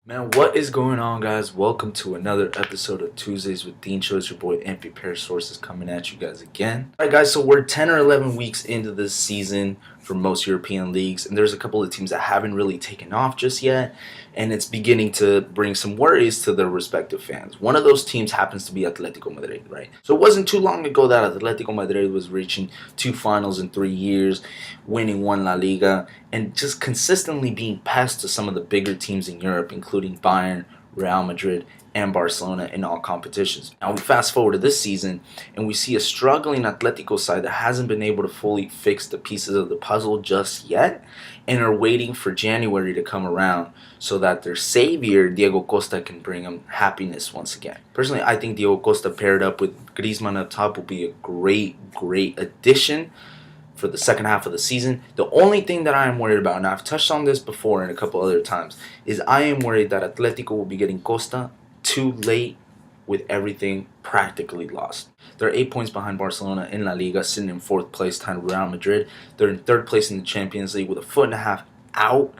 Man, what is going on, guys? Welcome to another episode of Tuesdays with Tincho. It's your boy MP Pair Sources coming at you guys again. Alright, guys, so we're 10 or 11 weeks into this season for most European leagues, and there's a couple of teams that haven't really taken off just yet, and it's beginning to bring some worries to their respective fans. One of those teams happens to be Atletico Madrid, right? So it wasn't too long ago that Atletico Madrid was reaching 2 finals in 3 years, winning 1 La Liga, and just consistently being passed to some of the bigger teams in Europe, including Bayern, Real Madrid, and Barcelona in all competitions. Now we fast forward to this season and we see a struggling Atletico side that hasn't been able to fully fix the pieces of the puzzle just yet and are waiting for January to come around so that their savior, Diego Costa, can bring them happiness once again. Personally, I think Diego Costa paired up with Griezmann up top will be a great addition for the second half of the season. The only thing that I am worried about, and I've touched on this before and a couple other times, is I am worried that Atletico will be getting Costa too late with everything practically lost. They're 8 points behind Barcelona in La Liga, sitting in 4th place behind Real Madrid. They're in 3rd place in the Champions League with a foot and a half out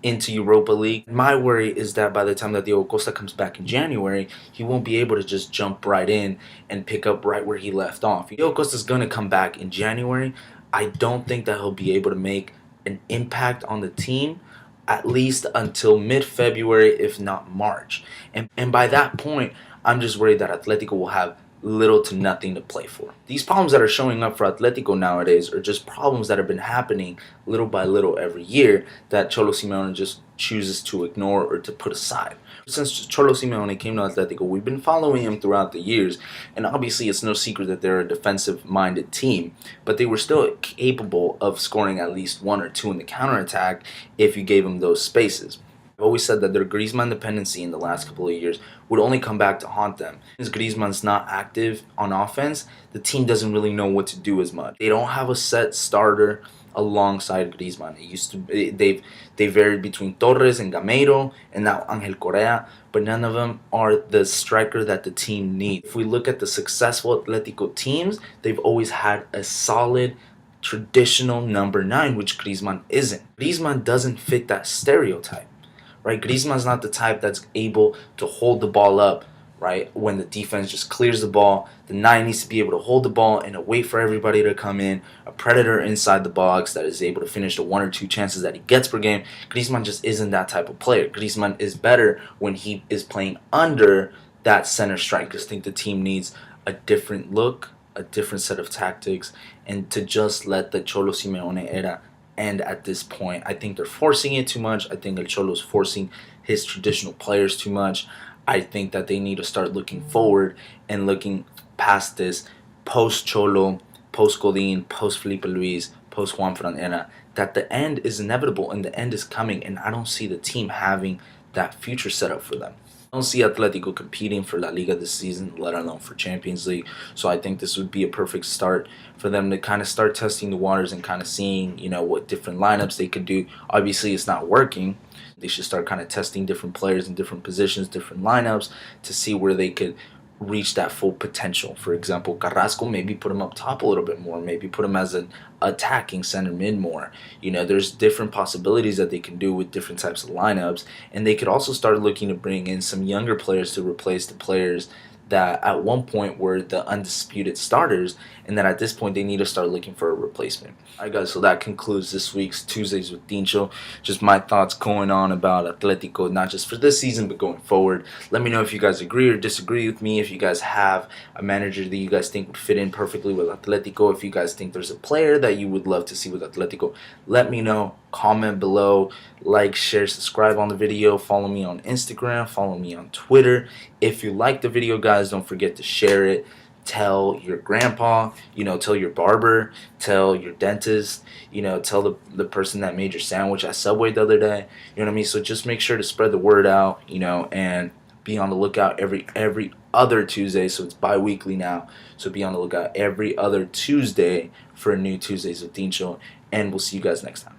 into Europa League. My worry is that by the time that Diego Costa comes back in January, he won't be able to just jump right in and pick up right where he left off. Diego Costa's going to come back in January. I don't think that he'll be able to make an impact on the team at least until mid-February, if not March. And by that point, I'm just worried that Atletico will have little to nothing to play for. These problems that are showing up for Atletico nowadays are just problems that have been happening little by little every year that Cholo Simeone just chooses to ignore or to put aside. Since Cholo Simeone came to Atletico, we've been following him throughout the years, and obviously it's no secret that they're a defensive-minded team, but they were still capable of scoring at least 1 or 2 in the counterattack if you gave them those spaces. I've always said that their Griezmann dependency in the last couple of years would only come back to haunt them. Since Griezmann's not active on offense, the team doesn't really know what to do as much. They don't have a set starter alongside Griezmann. They varied between Torres and Gameiro and now Angel Correa, but none of them are the striker that the team needs. If we look at the successful Atletico teams, they've always had a solid traditional number 9, which Griezmann isn't. Griezmann doesn't fit that stereotype. Right? Griezmann's not the type that's able to hold the ball up, right? When the defense just clears the ball, the 9 needs to be able to hold the ball and wait for everybody to come in. A predator inside the box that is able to finish the 1 or 2 chances that he gets per game. Griezmann just isn't that type of player. Griezmann is better when he is playing under that center striker. I just think the team needs a different look, a different set of tactics, and to just let the Cholo Simeone era end at this point. I think they're forcing it too much. I think El Cholo's forcing his traditional players too much. I think that they need to start looking forward and looking past this post-Cholo, post-Godin, post-Felipe Luis, post-Juan Fran era, that the end is inevitable and the end is coming, and I don't see the team having that future set up for them. I don't see Atletico competing for La Liga this season, let alone for Champions League. So I think this would be a perfect start for them to kind of start testing the waters and kind of seeing, what different lineups they could do. Obviously, it's not working. They should start kind of testing different players in different positions, different lineups to see where they could reach that full potential. For example, Carrasco, maybe put him up top a little bit more, maybe put him as an attacking center mid more. There's different possibilities that they can do with different types of lineups, and they could also start looking to bring in some younger players to replace the players that at one point were the undisputed starters, and that at this point they need to start looking for a replacement. Alright, guys, so that concludes this week's Tuesdays with Tincho. Just my thoughts going on about Atletico, not just for this season but going forward. Let me know if you guys agree or disagree with me, if you guys have a manager that you guys think would fit in perfectly with Atletico, if you guys think there's a player that you would love to see with Atletico. Let me know. Comment below, like, share, subscribe on the video, follow me on Instagram, follow me on Twitter. If you like the video, guys, don't forget to share it. Tell your grandpa, tell your barber, tell your dentist, tell the person that made your sandwich at Subway the other day. You know what I mean? So just make sure to spread the word out, and be on the lookout every other Tuesday. So it's bi-weekly now. So be on the lookout every other Tuesday for a new Tuesdays with Tincho. And we'll see you guys next time.